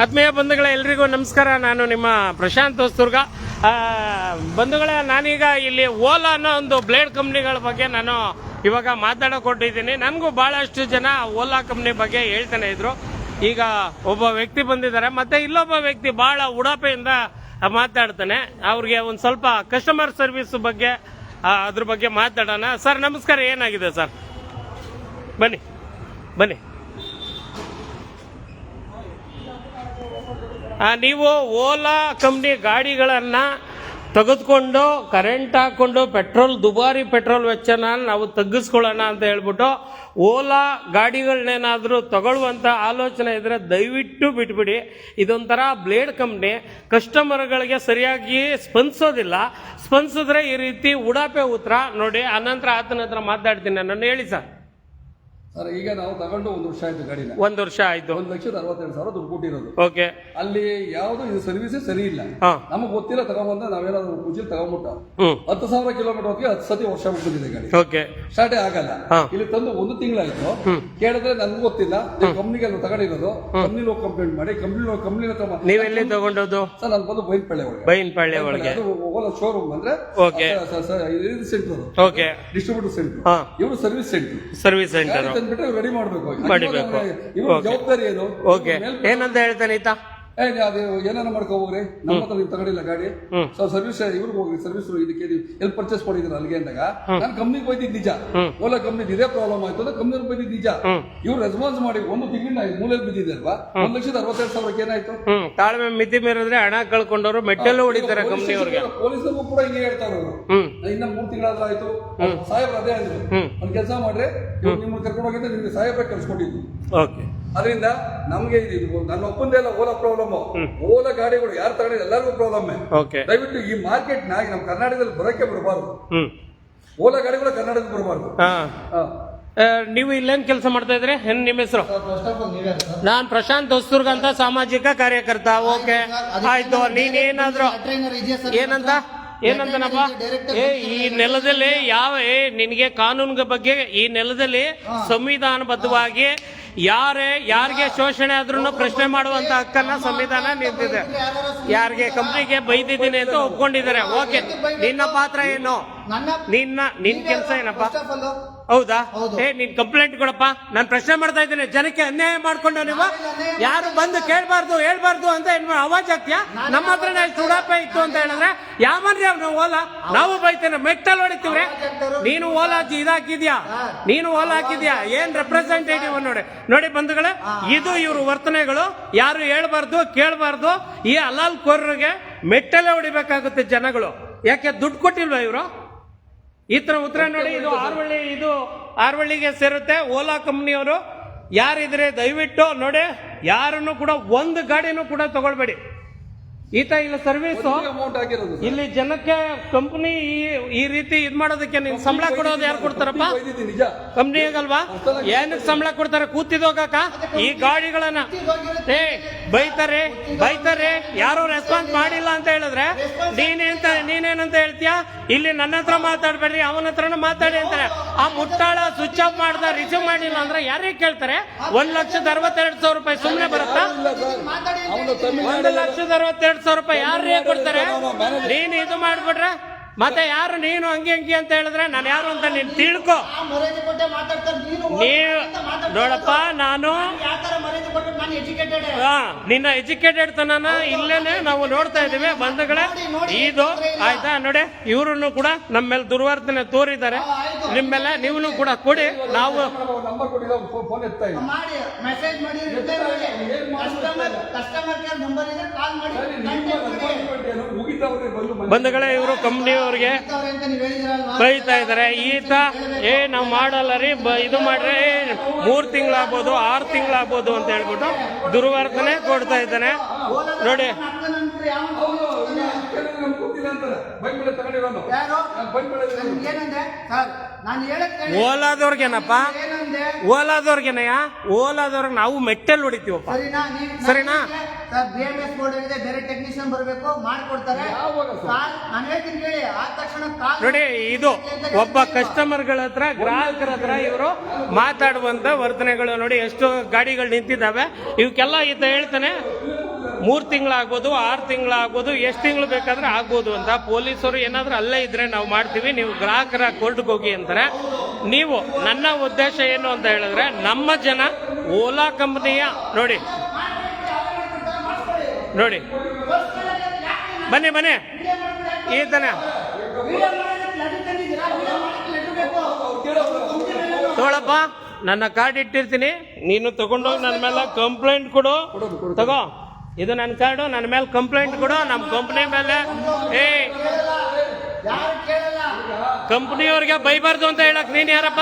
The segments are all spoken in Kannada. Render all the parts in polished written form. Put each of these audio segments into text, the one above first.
ಆತ್ಮೀಯ ಬಂಧುಗಳೇ, ಎಲ್ರಿಗೂ ನಮಸ್ಕಾರ. ನಾನು ನಿಮ್ಮ ಪ್ರಶಾಂತ್ ಹೊಸ್ತುರ್ಗ. ಬಂಧುಗಳೇ, ನಾನೀಗ ಇಲ್ಲಿ ಓಲಾ ಅನ್ನೋ ಒಂದು ಬ್ಲೇಡ್ ಕಂಪ್ನಿಗಳ ಬಗ್ಗೆ ನಾನು ಇವಾಗ ಮಾತಾಡೋಕೊಟ್ಟಿದ್ದೀನಿ. ನನಗೂ ಭಾಳಷ್ಟು ಜನ ಓಲಾ ಕಂಪ್ನಿ ಬಗ್ಗೆ ಹೇಳ್ತಾನೆ ಇದ್ರು. ಈಗ ಒಬ್ಬ ವ್ಯಕ್ತಿ ಬಂದಿದ್ದಾರೆ, ಮತ್ತೆ ಇಲ್ಲೊಬ್ಬ ವ್ಯಕ್ತಿ ಭಾಳ ಉಡಾಪೆಯಿಂದ ಮಾತಾಡ್ತಾನೆ. ಅವ್ರಿಗೆ ಒಂದು ಸ್ವಲ್ಪ ಕಸ್ಟಮರ್ ಸರ್ವಿಸ್ ಬಗ್ಗೆ ಅದ್ರ ಬಗ್ಗೆ ಮಾತಾಡೋಣ. ಸರ್ ನಮಸ್ಕಾರ, ಏನಾಗಿದೆ ಸರ್? ಬನ್ನಿ ಬನ್ನಿ. ನೀವು ಓಲಾ ಕಂಪ್ನಿ ಗಾಡಿಗಳನ್ನು ತೆಗೆದುಕೊಂಡು ಕರೆಂಟ್ ಹಾಕ್ಕೊಂಡು ದುಬಾರಿ ಪೆಟ್ರೋಲ್ ವೆಚ್ಚನ ನಾವು ತಗ್ಗಿಸ್ಕೊಳ್ಳೋಣ ಅಂತ ಹೇಳ್ಬಿಟ್ಟು ಓಲಾ ಗಾಡಿಗಳನ್ನೇನಾದರೂ ತಗೊಳ್ಳುವಂಥ ಆಲೋಚನೆ ಇದ್ದರೆ ದಯವಿಟ್ಟು ಬಿಟ್ಬಿಡಿ. ಇದೊಂಥರ ಬ್ಲೇಡ್ ಕಂಪ್ನಿ, ಕಸ್ಟಮರ್ಗಳಿಗೆ ಸರಿಯಾಗಿ ಸ್ಪಂದಿಸಿದ್ರೆ ಈ ರೀತಿ ಉಡಾಪೆ ಉತ್ತರ ನೋಡಿ. ಅನಂತರ ಆತನ ಹತ್ರ ಮಾತಾಡ್ತೀನಿ. ನಾನು ಹೇಳಿ ಸರ್. ಸರ್, ಈಗ ನಾವು ತಗೊಂಡು 1 ವರ್ಷ ಆಯ್ತು ಗಾಡಿನ. 1 ವರ್ಷ ಆಯ್ತು. 1,62,000 ದುಡ್ಡು ಕೊಟ್ಟಿರೋದು. ಓಕೆ. ಅಲ್ಲಿ ಯಾವ್ದು ಇದು ಸರ್ವಿಸ್ ಸರಿ ಇಲ್ಲ. ನಮಗ್ ಗೊತ್ತಿಲ್ಲ, ತಗೊಂಡ್ಬಂದ ನಾವೇನಾದ್ರು ಪೂಜೆ ತಗೊಂಡ್ಬಿಟ್ಟು 10,000 ಕಿಲೋಮೀಟರ್ ಹೋಗಿ 10 ಸತಿ ವರ್ಷ ಬಿಟ್ಟಿದೆ ಗಾಡಿ. ಓಕೆ. ಸ್ಟಾರ್ಟೇ ಆಗಲ್ಲ. ಇಲ್ಲಿ ತಂದು 1 ತಿಂಗಳಾಯ್ತು. ಕೇಳಿದ್ರೆ ನನ್ಗೆ ಗೊತ್ತಿಲ್ಲ, ಕಂಪ್ನಿಗೆ ತಗೊಂಡಿರೋದು. ಕಂಪ್ನಿ ಹೋಗಿ ಕಂಪ್ಲೇಂಟ್ ಮಾಡಿ ಕಂಪ್ನಿ ಹತ್ರ. ನೀವೆಲ್ಲಿ ತಗೊಂಡೋದು ಸರ್? ನಾನು ಬಂದು ಬೈನ್ಪಳ್ಳಿ ಒಳಗೆ ಓಲಾ ಶೋರೂಮ್ ಅಂದ್ರೆ ಸೆಂಟರ್. ಓಕೆ. Distributor centre. ಇವರು ಸರ್ವಿಸ್ ಸೆಂಟರ್ ರೆಡಿ ಮಾಡಬೇಕು. ಜವಾಬ್ದಾರಿ ಏನು? ಓಕೆ. ಏನಂತ ಹೇಳ್ತಾನೆ ಈತ? ಏನಾರ ಮಾಡ್ಕೊ ಹೋಗ್ರಿ, ನಮ್ಮ ಹತ್ರ ನೀವು ತಗೊಂಡಿಲ್ಲ ಗಾಡಿ. ಸೊ ಸರ್ವಿಸ್ ಇವ್ರಿಗೆ ಹೋಗ್ರಿ, ಸರ್ವಿಸ್ ಇದಕ್ಕೆ ಎಲ್ಲಿ ಪರ್ಚೇಸ್ ಮಾಡಿದ್ರು ಅಲ್ಲಿಗೆ ಅಂದಾಗ ನಾನು ಕಂಪ್ನಿಗೆ ಬೈದಿದ್ದು ನಿಜ. ಓಲಾ ಕಂಪ್ನಿ ಇದೇ ಪ್ರಾಬ್ಲಮ್ ಆಯ್ತು ಅಂದ್ರೆ ಕಂಪ್ನಿ ಬೈದಿದ್ದು ನಿಜ. ಇವ್ರು ರೆಸ್ಪಾನ್ಸ್ ಮಾಡಿ 1 ತಿಂಗಳಿಂದ ಮೂಲೆಯಲ್ಲಿ ಬಿದ್ದಿದೆ ಅಲ್ವಾ. 1,62,000 ಏನಾಯ್ತು? ತಾಳ್ಮೆ ಮಿತಿ ಮೀರಿದ್ರೆ ಹಣ ಕಳ್ಕೊಂಡವ್ರು ಮೆಟ್ಟಲು ಹೊಡಿತಾರೆ ಕಂಪ್ನಿಯವ್ರಿಗೆ. ಪೊಲೀಸರು ಕೂಡ ಹಿಂಗೆ ಹೇಳ್ತಾರೆ. ಇನ್ನ 3 ತಿಂಗಳಾದ್ರೂ ಆಯ್ತು. ಸಾಹೇಬ್ರು ಅದೇ ಅಂದ್ರು, ಒಂದ್ ಕೆಲಸ ಮಾಡ್ರಿ, ನಿಮ್ಗೆ ಕರ್ಕೊಂಡು ಹೋಗಿದ್ರೆ ನಿಮ್ಗೆ ಸಾಹೇಬ್ರೆ ಕಳ್ಸ್ಕೊಂಡಿದ್ದು. ಓಕೆ. ಅದರಿಂದ ನಮ್ಗೆ ನನ್ನ ಒಪ್ಪಂದೇ ಇಲ್ಲ ಓಲಾ ಪ್ರಾಬ್ಲಮ್. ಓಲಾ ಗಾಡಿಗಳು ಯಾರು ತಗೊಂಡಿಲ್ಲ ಎಲ್ಲರಿಗೂ ಪ್ರಾಬ್ಲಮ್. ದಯವಿಟ್ಟು ಈ ಮಾರ್ಕೆಟ್ ನಾಗಿ ನಮ್ಮ ಕರ್ನಾಟಕದಲ್ಲಿ ಬರೋಕೆ ಬಿಡಬಾರ್ದು. ಓಲಾ ಗಾಡಿಗಳು ಕರ್ನಾಟಕದಲ್ಲಿ ಬರಬಾರ್ದು. ನೀವು ಇಲ್ಲೇನ್ ಕೆಲಸ ಮಾಡ್ತಾ ಇದ್ರಿ? ನಿಮ್ಮ ಹೆಸರು? ನಾನ್ ಪ್ರಶಾಂತ್ ಹೊಸ್ತುರ್ಗ ಅಂತ, ಸಾಮಾಜಿಕ ಕಾರ್ಯಕರ್ತ. ಓಕೆ, ಆಯ್ತು. ನೀನೇನಾದ್ರು ಏನಂತನಪ್ಪ? ಈ ನೆಲದಲ್ಲಿ ನಿನಗೆ ಕಾನೂನು ಬಗ್ಗೆ ಈ ನೆಲದಲ್ಲಿ ಸಂವಿಧಾನಬದ್ಧವಾಗಿ ಯಾರಿಗೆ ಶೋಷಣೆ ಆದ್ರೂ ಪ್ರಶ್ನೆ ಮಾಡುವಂತ ಹಕ್ಕನ್ನ ಸಂವಿಧಾನ ನಿಂತಿದೆ. ಯಾರಿಗೆ ಕಂಪ್ನಿಗೆ ಬೈದಿದ್ದೀನಿ ಅಂತ ಒಪ್ಕೊಂಡಿದ್ದಾರೆ. ಓಕೆ, ನಿನ್ನ ಪಾತ್ರ ಏನು? ನಿನ್ ಕೆಲಸ ಏನಪ್ಪ? ಹೌದಾ? ನೀನ್ ಕಂಪ್ಲೇಂಟ್ ಕೊಡಪ್ಪ. ನಾನು ಪ್ರಶ್ನೆ ಮಾಡ್ತಾ ಇದ್ದೀನಿ. ಜನಕ್ಕೆ ಅನ್ಯಾಯ ಮಾಡ್ಕೊಂಡು ನೀವು ಯಾರು ಬಂದು ಕೇಳಬಾರ್ದು ಹೇಳ್ಬಾರ್ದು ಅಂತ ಅವಾಜ್ ಆಗ್ತೀಯಾ? ನಮ್ಮ ಹತ್ರನೇ ಉಡಾಪೆ ಇತ್ತು ಅಂತ ಹೇಳಿದ್ರೆ ಯಾವನ್ರಿ ಅವ್ನು ಓಲಾ? ನಾವು ಬೈತೇನೆ, ಮೆಟ್ಟಲ್ ಹೊಡಿತೀವ್ರಿ. ನೀನು ಓಲಾ ಹಾಕಿದ್ಯಾ? ಏನ್ ರೆಪ್ರೆಸೆಂಟೇಟಿವ್ ನೋಡಿ ಬಂಧುಗಳೇ, ಇದು ಇವ್ರ ವರ್ತನೆಗಳು. ಯಾರು ಹೇಳ್ಬಾರ್ದು ಕೇಳಬಾರ್ದು. ಈ ಹಲಾಲ್ ಕೋರರಿಗೆ ಮೆಟ್ಟಲೆ ಹೊಡಿಬೇಕಾಗುತ್ತೆ ಜನಗಳು. ಯಾಕೆ ದುಡ್ಡು ಕೊಟ್ಟಿಲ್ವಾ ಇವರು? ಈ ತರ ಉತ್ತರ ನೋಡಿ. ಇದು ಆರ್ವಳ್ಳಿಗೆ ಸೇರುತ್ತೆ. ಓಲಾ ಕಂಪ್ನಿಯವರು ಯಾರಿದ್ರೆ ದಯವಿಟ್ಟು ನೋಡಿ, ಯಾರನ್ನು ಕೂಡ ಒಂದು ಗಾಡಿನೂ ಕೂಡ ತಗೊಳ್ಬೇಡಿ. ಇಲ್ಲ ಸರ್ವಿಸ್ ಇಲ್ಲಿ ಜನಕ್ಕೆ ಕಂಪ್ನಿ ಈ ರೀತಿ ಇದ್ ಮಾಡೋದಕ್ಕೆ ನೀನ್ ಸಂಬಳ ಕೊಡೋದು ಯಾರು ಕೊಡ್ತಾರಪ್ಪ? ಕಂಪ್ನಿಗಲ್ವಾ? ಏನಕ್ಕೆ ಸಂಬಳ ಕೊಡ್ತಾರೆ? ಕೂತಿದೋಗಕ್ಕ ಈ ಗಾಡಿಗಳನ್ನ ಬೈತಾರೆ. ಯಾರು ರೆಸ್ಪಾನ್ಸ್ ಮಾಡಿಲ್ಲ ಅಂತ ಹೇಳಿದ್ರೆ ನೀನೇನಂತ ಹೇಳ್ತೀಯಾ? ಇಲ್ಲಿ ನನ್ನ ಹತ್ರ ಮಾತಾಡ್ಬೇಡ್ರಿ, ಅವನ ಹತ್ರನ ಮಾತಾಡಿ ಅಂತಾರೆ. ಆ ಮುಟ್ಟಾಳ ಸ್ವಿಚ್ ಆಫ್ ಮಾಡ್ದ ರಿಸೀವ್ ಮಾಡಿಲ್ಲ ಅಂದ್ರೆ ಯಾರಿಗೆ ಕೇಳ್ತಾರೆ? 1,62,000 ರೂಪಾಯಿ ಸುಮ್ನೆ ಬರುತ್ತಾ? 1,62,000 ರೂಪಾಯಿ ಯಾರೇ ಕೊಡ್ತಾರೆ? ನೀನು ಇದು ಮಾಡ್ಬಿಟ್ರೆ ಮತ್ತೆ ಯಾರು ನೀನು ಹಂಗೆ ಅಂತ ಹೇಳಿದ್ರೆ ನಾನು ಯಾರು ಅಂತ ನೀನ್ ತಿಳ್ಕೊ. ನೀವು ನೋಡಪ್ಪ, ನಾನು ನಿನ್ನ ಎಜುಕೇಟೆಡ್ ತನನ ಇಲ್ಲೇನೆ ನಾವು ನೋಡ್ತಾ ಇದೀವಿ ಬಂಧುಗಳೇ. ಇದು ಆಯ್ತಾ ನೋಡಿ, ಇವ್ರನ್ನು ಕೂಡ ನಮ್ಮ ಮೇಲೆ ದುರ್ವರ್ತನೆ ತೋರಿದ್ದಾರೆ. ನಿಮ್ಮೆಲ್ಲ ನೀವು ಕೂಡ ಕೊಡಿ. ನಾವು ಬಂಧುಗಳೇ, ಇವರು ಕಂಪ್ನಿಯವ್ರಿಗೆ ಬೈತಾ ಇದಾರೆ. ಈತ ನಾವು ಮಾಡಲ್ಲ ರೀ, ಇದು ಮಾಡ್ರೆ 3 ತಿಂಗಳಾಗ್ಬೋದು 6 ತಿಂಗಳಾಗ್ಬೋದು ಅಂತ ಹೇಳ್ಬಿಟ್ಟು ದುರ್ವರ್ತನೆ ಕೊಡ್ತಾ ಇದ್ದಾನೆ ನೋಡಿ. ನಮ್ಗೆ ಗೊತ್ತಿಲ್ಲ ಅಂತಾರೆ ಬೈಕ್ ಮೇಲೆ ತಗೊಂಡಿರೋನು ಯಾರು ಬೈಕ್ ಮೇಲೆ ನನ್ಗೆ ಏನಂದೆ ಸರ್ ನಾನು ಹೇಳಕ್ ಓಲಾದವ್ರಿಗೇನಪ್ಪ ಏನಂದೆ ಓಲಾದವ್ರಿಗೇನಯ್ಯ ಓಲಾದವ್ರಿಗೆ ನಾವು ಮೆಟ್ಟಲ್ ಹೊಡಿತೀವಪ್ಪ ಸರಿನಾ ಸರಿನಾ? ಸರ್ BMS ಬೋರ್ಡ್ ಇದೆ, ಬೇರೆ ಟೆಕ್ನಿಷಿಯನ್ ಬರಬೇಕು ಮಾಡ್ಕೊಡ್ತಾರೆ. ಯಾವಾಗ ಸರ್? ನಾನು ಹೇಳ್ತೀನಿ ಕೇಳಿ, ಆದ ತಕ್ಷಣ ಕಾಲ್ ನೋಡಿ, ಇದು ಒಬ್ಬ ಕಸ್ಟಮರ್ಗಳ ಹತ್ರ ಗ್ರಾಹಕರ ಹತ್ರ ಇವರು ಮಾತಾಡುವಂತ ವರ್ತನೆಗಳು ನೋಡಿ. ಎಷ್ಟು ಗಾಡಿಗಳು ನಿಂತಿದ್ದಾವೆ, ಇವಕ್ಕೆಲ್ಲ ಈತ ಹೇಳ್ತಾನೆ 3 ತಿಂಗಳಾಗ್ಬೋದು, 6 ತಿಂಗಳಾಗ್ಬೋದು, ಎಷ್ಟು ತಿಂಗಳು ಬೇಕಾದ್ರೆ ಆಗ್ಬೋದು ಅಂತ. ಪೊಲೀಸರು ಏನಾದ್ರೂ ಅಲ್ಲೇ ಇದ್ರೆ ನಾವು ಮಾಡ್ತೀವಿ, ನೀವು ಗ್ರಾಹಕರ ಕೋರ್ಟ್ಗೆ ಹೋಗಿ ಅಂತಾರೆ. ನೀವು, ನನ್ನ ಉದ್ದೇಶ ಏನು ಅಂತ ಹೇಳಿದ್ರೆ, ನಮ್ಮ ಜನ ಓಲಾ ಕಂಪನಿಯ ನೋಡಿ ನೋಡಿ ಬನ್ನಿ ಬನ್ನಿ ಈತನ ತಗೊಳಪ್ಪ, ನನ್ನ ಕಾರ್ಡ್ ಇಟ್ಟಿರ್ತೀನಿ, ನೀನು ತಗೊಂಡೋಗಿ ನನ್ನ ಮೇಲೆ ಕಂಪ್ಲೇಂಟ್ ಕೊಡು. ತಗೋ, ಇದು ನನ್ನ ಕಾರ್ಡು, ನನ್ನ ಮೇಲೆ ಕಂಪ್ಲೇಂಟ್ ಕೊಡು. ನಮ್ಮ ಕಂಪ್ನಿ ಮೇಲೆ ಕಂಪ್ನಿಯವ್ರಿಗೆ ಬೈಬಾರ್ದು ಅಂತ ಹೇಳಕ್ ನೀನ್ ಯಾರಪ್ಪ?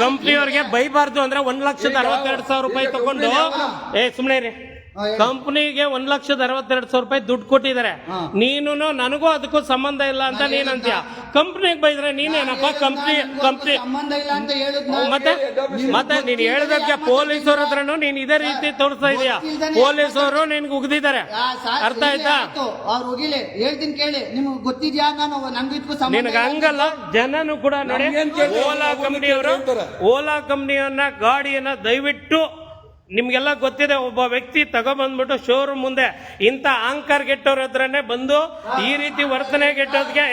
ಕಂಪ್ನಿಯವ್ರಿಗೆ ಬೈಬಾರ್ದು ಅಂದ್ರೆ 1,62,000 ರೂಪಾಯಿ ತಗೊಂಡು ಸುಮ್ನೆ ರೀ. ಕಂಪ್ನಿಗೆ 1,62,000 ರೂಪಾಯಿ ದುಡ್ಡು ಕೊಟ್ಟಿದ್ದಾರೆ. ನೀನು ನನಗೂ ಅದಕ್ಕೂ ಸಂಬಂಧ ಇಲ್ಲ ಅಂತ ನೀನ್ ಅಂತೀಯ. ಕಂಪ್ನಿಗೆ ಬೈದ್ರೆ ನೀನೇನಪ್ಪ? ಕಂಪ್ನಿ ಸಂಬಂಧ ಇಲ್ಲ ಅಂತ ಹೇಳಿದ್ ಮತ್ತೆ ನೀನ್ ಹೇಳ್ದಕ್ಕೆ ಪೊಲೀಸರ ಹತ್ರನು ನೀನ್ ಇದೇ ರೀತಿ ತೋರಿಸ್ತಾ ಇದೀಯ. ಪೊಲೀಸರು ನಿನ್ಗೆ ಉಗ್ದಿದ್ದಾರೆ, ಅರ್ಥ ಆಯ್ತಾ? ಅವ್ರು ಹೋಗಿಲಿ, ಹೇಳ್ತೀನಿ ಕೇಳಿ, ನಿಮ್ಗೆ ಗೊತ್ತಿದ್ಯಾ? ನಾನು ನಮ್ಗೆ ಇದಕ್ಕೂ ಸಂಬಂಧ ನಿನಗೆ ಹಂಗಲ್ಲ, ಜನನು ಕೂಡ ನೋಡಿ. ಓಲಾ ಕಂಪ್ನಿಯವರು ಓಲಾ ಕಂಪ್ನಿಯನ್ನ ಗಾಡಿಯನ್ನ ದಯವಿಟ್ಟು ನಿಮ್ಗೆಲ್ಲ ಗೊತ್ತಿದೆ. ಒಬ್ಬ ವ್ಯಕ್ತಿ ತಗೊಬಂದ್ಬಿಟ್ಟು ಶೋರೂಮ್ ಮುಂದೆ ಇಂಥ ಅಹಂಕಾರ ಗೆಟ್ಟವ್ರ ಹತ್ರನೇ ಬಂದು ಈ ರೀತಿ ವರ್ತನೆ ಗೆಟ್ಟೋದ್ಗೆ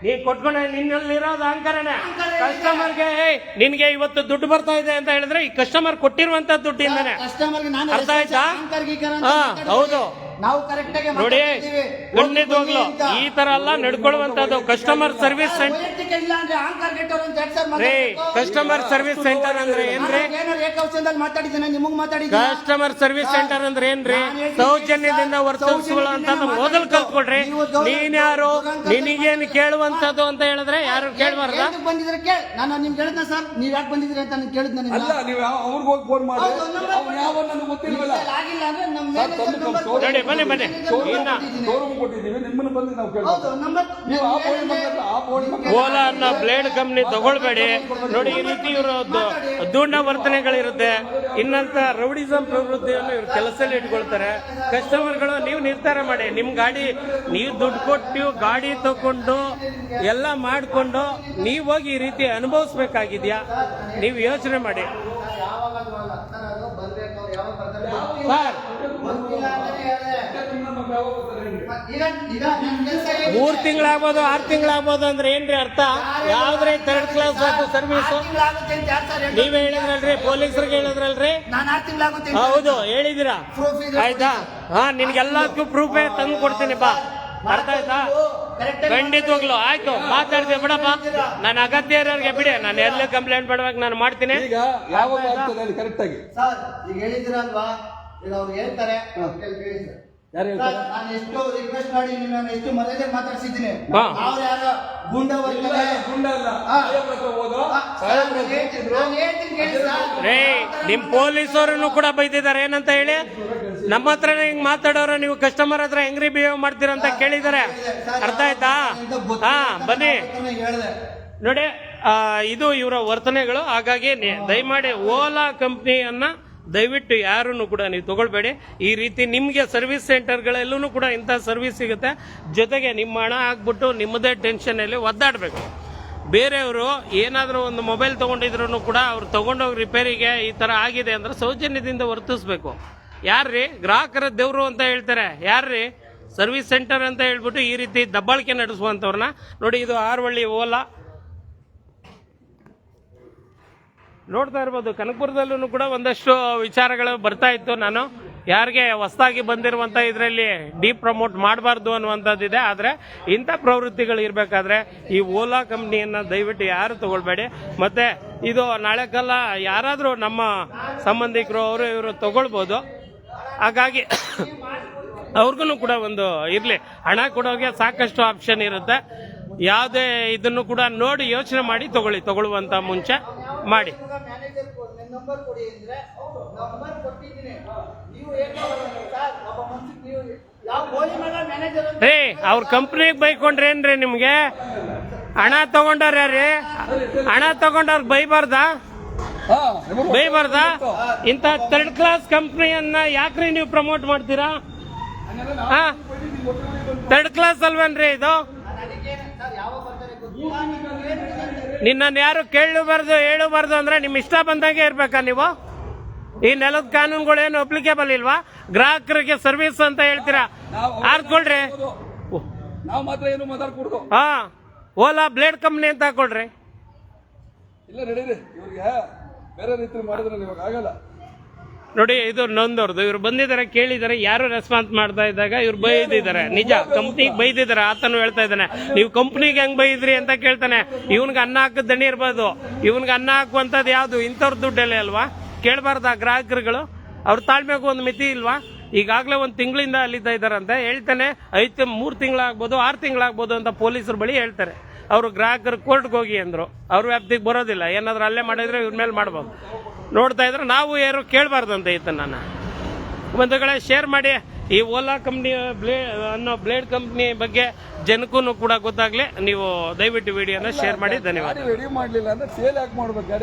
ನೀನ್ ಕೊಟ್ಕೊಂಡೆ ನಿನ್ನಲ್ಲಿರೋದು ಅಹಂಕಾರನೇ. ಕಸ್ಟಮರ್ಗೆ ನಿನ್ಗೆ ಇವತ್ತು ದುಡ್ಡು ಬರ್ತಾ ಇದೆ ಅಂತ ಹೇಳಿದ್ರೆ ಈ ಕಸ್ಟಮರ್ ಕೊಟ್ಟಿರುವಂತ ದುಡ್ಡಿಂದಾನೆ, ಅರ್ಥ ಆಯ್ತಾ? ಹೌದು, ನಾವು ಕರೆಕ್ಟ್ ಆಗಿ ನೋಡಿ, ಖಂಡಿತವಾಗ್ಲು ಈ ತರ ಎಲ್ಲ ನಡ್ಕೊಳ್ಳುವಂತದ್ದು. Customer service centre, customer service centre ಅಂದ್ರೆ ಏನ್ರಿ? ಮಾತಾಡಿದ್ದೇನೆ, ನಿಮಗ್ ಮಾತಾಡಿದ್ದೆ. ಕಸ್ಟಮರ್ ಸರ್ವಿಸ್ ಸೆಂಟರ್ ಅಂದ್ರೆ ಏನ್ರಿ? ಸೌಜನ್ಯದಿಂದ ವರ್ತಿಸುವಂತ ಮೊದಲು ಕಲ್ತ್ಕೊಳ್ರಿ. ನೀನ್ ಯಾರು? ನಿನಗೇನು ಕೇಳುವಂತದ್ದು ಅಂತ ಹೇಳಿದ್ರೆ ಯಾರು ಕೇಳಬಾರ್ದ? ಬಂದಿದ್ರೆ ಕೇಳಿ, ನಾನು ನಿಮ್ಗೆ ಹೇಳಿದ್ನ ಸರ್, ನೀವ್ ಯಾಕೆ ಬಂದಿದ್ರಿ ಅಂತ ಕೇಳಿದ್ನ. ಅಲ್ಲ, ನೀವು ಅವ್ರಿಗೆ ಹೋಗಿ ಫೋನ್ ಮಾಡಿ, ಯಾವ ನನಗೆ ಗೊತ್ತಿಲ್ವಲ್ಲ. ಆಗಿಲ್ಲ ಅಂದ್ರೆ ನಮ್ಮ ನೋಡಿ, ಬನ್ನಿ ಬನ್ನಿ. ಶೋರೂಮ್ ಕೊಟ್ಟಿದ್ದೀವಿ, ನಿಮ್ಮನ್ನು ಬಂದು ನಾವು ಕೇಳ್ತೀವಿ. ನೀವು ಆ ಬೋರ್ಡ್ ಓಲಾ ಅನ್ನೋ ಬ್ಲೇಡ್ ಕಂಪ್ನಿ ತಗೊಳ್ಬೇಡಿ. ನೋಡಿ, ಈ ರೀತಿ ಇವರು ದುಂಡ ವರ್ತನೆಗಳಿರುತ್ತೆ. ಇನ್ನಂತ ರೌಡಿಸಂ ಪ್ರವೃತ್ತಿಯನ್ನು ಇವ್ರು ಕೆಲಸದಲ್ಲಿ ಇಟ್ಕೊಳ್ತಾರೆ. ಕಸ್ಟಮರ್ಗಳು ನೀವು ನಿರ್ಧಾರ ಮಾಡಿ. ನಿಮ್ ಗಾಡಿ ನೀವು ದುಡ್ಡು ಕೊಟ್ಟು ಗಾಡಿ ತಗೊಂಡು ಎಲ್ಲ ಮಾಡಿಕೊಂಡು ನೀವು ಹೋಗಿ ಈ ರೀತಿ ಅನುಭವಿಸ್ಬೇಕಾಗಿದ್ಯಾ? ನೀವು ಯೋಚನೆ ಮಾಡಿ ಸರ್. 3 ತಿಂಗಳಾಗ್ಬೋದು, 6 ತಿಂಗಳಾಗ್ಬೋದು ಅಂದ್ರೆ ಏನ್ರಿ ಅರ್ಥ? ಯಾವ್ದ್ರಿ 3rd ಕ್ಲಾಸ್ ಸರ್ವಿಸ್? ನೀವೇ ಹೇಳಿದ್ರಲ್ರಿ, ಪೊಲೀಸರಿಗೆ ಹೇಳಿದ್ರಲ್ರಿ. ಹೌದು, ಹೇಳಿದಿರಾ, ಆಯ್ತಾ? ನಿನ್ಗೆಲ್ಲದಕ್ಕೂ ಪ್ರೂಫೇ ತಂದು ಕೊಡ್ತೀನಿ ಬಾ, ಅರ್ಥ ಆಯ್ತಾ? ಖಂಡಿತವಾಗ್ಲು ಆಯ್ತು, ಮಾತಾಡ್ತೀವಿ ಬಿಡಪ್ಪ. ನಾನು ಅಗತ್ಯ ಇರೋರಿಗೆ ಬಿಡಿ, ನಾನು ಎಲ್ಲ ಕಂಪ್ಲೇಂಟ್ ಮಾಡ್ಬೇಕು, ನಾನು ಮಾಡ್ತೀನಿ. ಈಗ ಯಾವಾಗ ಆಗ್ತದೆ ಕರೆಕ್ಟ್ ಆಗಿ ಸರ್, ಈಗ ಹೇಳಿದಿರಲ್ವಾ, ಈಗ ಅವ್ರು ಹೇಳ್ತಾರೆ. ಯಾರು ಹೇಳ್ತಾರೆ? ನಾನು ಎಷ್ಟು ರಿಕ್ವೆಸ್ಟ್ ಮಾಡಿ ನಿಮ್ಮನ್ನ ಎಷ್ಟು ಮರ್ಯಾದೆ ಮಾತಾಡ್ಸಿದ್ದೀನಿ. ಅವ್ರು ಯಾರೋ ಗುಂಡ ವರ್ಗನೆ ಗುಂಡ ಅಲ್ಲ, ರೇ, ನಿಮ್ ಪೊಲೀಸರನ್ನು ಕೂಡ ಬೈದಿದ್ದಾರೆ. ಏನಂತ ಹೇಳಿ? ನಮ್ಮ ಹತ್ರನೇ ಹಿಂಗ್ ಮಾತಾಡೋರು, ನೀವು ಕಸ್ಟಮರ್ ಹತ್ರ ಹೆಂಗ್ರಿ ಬಿಹೇವ್ ಮಾಡ್ತೀರ ಅಂತ ಕೇಳಿದ್ದಾರೆ. ಅರ್ಥ ಆಯ್ತಾ? ಬನ್ನಿ ನೋಡಿ, ಇದು ಇವರ ವರ್ತನೆಗಳು. ಹಾಗಾಗಿ ದಯಮಾಡಿ ಓಲಾ ಕಂಪ್ನಿಯನ್ನ ದಯವಿಟ್ಟು ಯಾರನ್ನು ಕೂಡ ನೀವು ತಗೊಳ್ಬೇಡಿ. ಈ ರೀತಿ ನಿಮಗೆ ಸರ್ವಿಸ್ ಸೆಂಟರ್ಗಳೆಲ್ಲೂ ಕೂಡ ಇಂಥ ಸರ್ವಿಸ್ ಸಿಗುತ್ತೆ. ಜೊತೆಗೆ ನಿಮ್ಮ ಹಣ ಹಾಕ್ಬಿಟ್ಟು ನಿಮ್ಮದೇ ಟೆನ್ಷನಲ್ಲಿ ಒದ್ದಾಡಬೇಕು. ಬೇರೆಯವರು ಏನಾದರೂ ಒಂದು ಮೊಬೈಲ್ ತೊಗೊಂಡಿದ್ರು ಕೂಡ ಅವ್ರು ತೊಗೊಂಡೋಗಿ ರಿಪೇರಿಗೆ ಈ ಥರ ಆಗಿದೆ ಅಂದ್ರೆ ಸೌಜನ್ಯದಿಂದ ವರ್ತಿಸ್ಬೇಕು. ಯಾರ್ರೀ ಗ್ರಾಹಕರ ದೇವರು ಅಂತ ಹೇಳ್ತಾರೆ? ಯಾರ್ರೀ ಸರ್ವಿಸ್ ಸೆಂಟರ್ ಅಂತ ಹೇಳ್ಬಿಟ್ಟು ಈ ರೀತಿ ದಬ್ಬಾಳಿಕೆ ನಡೆಸುವಂಥವ್ರನ್ನ ನೋಡಿ. ಇದು ಆರವಳ್ಳಿ ಓಲಾ ನೋಡ್ತಾ ಇರ್ಬೋದು. ಕನಕಪುರದಲ್ಲೂ ಕೂಡ ಒಂದಷ್ಟು ವಿಚಾರಗಳು ಬರ್ತಾ ಇತ್ತು. ನಾನು ಯಾರಿಗೆ ಹೊಸದಾಗಿ ಬಂದಿರುವಂಥ ಇದರಲ್ಲಿ ಡೀಪ್ ಪ್ರಮೋಟ್ ಮಾಡಬಾರ್ದು ಅನ್ನುವಂಥದ್ದಿದೆ. ಆದರೆ ಇಂಥ ಪ್ರವೃತ್ತಿಗಳು ಇರಬೇಕಾದ್ರೆ ಈ ಓಲಾ ಕಂಪ್ನಿಯನ್ನು ದಯವಿಟ್ಟು ಯಾರು ತಗೊಳ್ಬೇಡಿ. ಮತ್ತು ಇದು ನಾಳೆ ಕಾಲ ಯಾರಾದರೂ ನಮ್ಮ ಸಂಬಂಧಿಕರು ಅವರು ಇವರು ತಗೊಳ್ಬೋದು. ಹಾಗಾಗಿ ಅವ್ರಿಗೂ ಕೂಡ ಒಂದು ಇರಲಿ, ಹಣ ಕೊಡೋಗೆ ಸಾಕಷ್ಟು ಆಪ್ಷನ್ ಇರುತ್ತೆ. ಯಾವುದೇ ಇದನ್ನು ಕೂಡ ನೋಡಿ ಯೋಚನೆ ಮಾಡಿ ತಗೊಳ್ಳುವಂತ ಮುಂಚೆ ಮಾಡಿ. ನಂಬರ್ ಕೊಡಿ ಅಂದ್ರೆ ನಂಬರ್ ಕೊಟ್ಟಿದ್ದೀನಿ. ನೀವು ಏನು ಸರ್, ಒಬ್ಬ ಮನುಷ್ಯ ನೀವು ಯಾವ ರೇ ಅವ್ರ ಕಂಪ್ನಿಗೆ ಬೈಕೊಂಡ್ರೇನ್ರಿ ನಿಮ್ಗೆ? ಹಣ ತಗೊಂಡಾರ ಯಾರೀ? ಹಣ ತಗೊಂಡವ್ರಿಗೆ ಬೈಬಾರ್ದಾ? ಹಾ ಬೈಬಾರ್ದಾ? ಇಂಥ ಥರ್ಡ್ ಕ್ಲಾಸ್ ಕಂಪ್ನಿಯನ್ನ ಯಾಕ್ರಿ ನೀವು ಪ್ರಮೋಟ್ ಮಾಡ್ತೀರಾ? ಹಾ, ಥರ್ಡ್ ಕ್ಲಾಸ್ ಅಲ್ವೇನ್ರಿ ಇದು? ನಿನ್ನನ್ನು ಯಾರು ಕೇಳಬಾರ್ದು ಹೇಳಬಾರ್ದು ಅಂದ್ರೆ ನಿಮ್ ಇಷ್ಟ ಬಂದಂಗೆ ಇರ್ಬೇಕಾ ನೀವು? ಈ ನೆಲದ ಕಾನೂನುಗಳೇನು ಅಪ್ಲಿಕೇಬಲ್ ಇಲ್ವಾ? ಗ್ರಾಹಕರಿಗೆ ಸರ್ವಿಸ್ ಅಂತ ಹೇಳ್ತೀರಾ, ಆರ್ಕೊಳ್ರಿ. ನಾವು ಮಾತ್ರ ಏನು ಮಾತಾಡ್ಕೊಡ್ದು. ಹಾ, ಓಲಾ ಬ್ಲೇಡ್ ಕಂಪ್ನಿ ಅಂತ ಹಾಕೊಳ್ರಿ. ಇಲ್ಲ ನಡೀರಿ, ಇವ್ರಿಗೆ ಬೇರೆ ರೀತಿ ಮಾಡಿದ್ರೆ ಇವಾಗ ಆಗಲ್ಲ. ನೋಡಿ, ಇದು ನೊಂದವ್ರದ್ದು. ಇವ್ರು ಬಂದಿದ್ದಾರೆ, ಕೇಳಿದ್ದಾರೆ, ಯಾರು ರೆಸ್ಪಾನ್ಸ್ ಮಾಡ್ತಾ ಇದ್ದಾಗ ಇವ್ರು ಬೈದಿದ್ದಾರೆ. ನಿಜ, ಕಂಪ್ನಿಗೆ ಬೈದಿದ್ದಾರೆ. ಆತನು ಹೇಳ್ತಾ ಇದ್ದಾನೆ, ನೀವು ಕಂಪ್ನಿಗೆ ಹೆಂಗ್ ಬೈದ್ರಿ ಅಂತ ಕೇಳ್ತಾನೆ. ಇವನ್ಗೆ ಅನ್ನ ಹಾಕದ್ ದಣಿ ಇರ್ಬೋದು, ಇವನ್ಗೆ ಅನ್ನ ಹಾಕುವಂಥದ್ದು ಯಾವ್ದು? ಇಂಥವ್ರ ದುಡ್ಡಲ್ಲೇ ಅಲ್ವಾ? ಕೇಳಬಾರ್ದ ಗ್ರಾಹಕರುಗಳು? ಅವ್ರ ತಾಳ್ಮೆಗೂ ಒಂದು ಮಿತಿ ಇಲ್ವಾ? ಈಗಾಗಲೇ ಒಂದು ತಿಂಗಳಿಂದ ಅಲ್ಲಿದ್ದ ಇದ್ದಾರಂತೆ. ಹೇಳ್ತಾನೆ 3 ತಿಂಗಳಾಗ್ಬೋದು, 6 ತಿಂಗಳಾಗ್ಬೋದು ಅಂತ ಪೊಲೀಸರ ಬಳಿ ಹೇಳ್ತಾರೆ. ಅವರು ಗ್ರಾಹಕರು ಕೋರ್ಟ್ಗೆ ಹೋಗಿ ಅಂದ್ರು. ಅವ್ರ ವ್ಯಾಪ್ತಿಗೆ ಬರೋದಿಲ್ಲ. ಏನಾದ್ರು ಅಲ್ಲೇ ಮಾಡಿದ್ರೆ ಇವ್ರ ಮೇಲೆ ಮಾಡ್ಬೋದು. ನೋಡ್ತಾ ಇದ್ರೆ ನಾವು ಯಾರು ಕೇಳಬಾರ್ದಂತ ಇತ್ತು. ನಾನು ಬಂಧುಗಳೇ, ಶೇರ್ ಮಾಡಿ. ಈ ಓಲಾ ಕಂಪ್ನಿ ಅನ್ನೋ ಬ್ಲೇಡ್ ಕಂಪ್ನಿ ಬಗ್ಗೆ ಜನಕ್ಕೂ ಕೂಡ ಗೊತ್ತಾಗ್ಲಿ. ನೀವು ದಯವಿಟ್ಟು ವಿಡಿಯೋನ ಶೇರ್ ಮಾಡಿ. ಧನ್ಯವಾದ. ರೆಡಿ ಮಾಡ್ಲಿಲ್ಲ ಅಂದ್ರೆ ಸೇಲ್ ಯಾಕೆ ಮಾಡ್ಬೇಕು ಗಾಡಿ?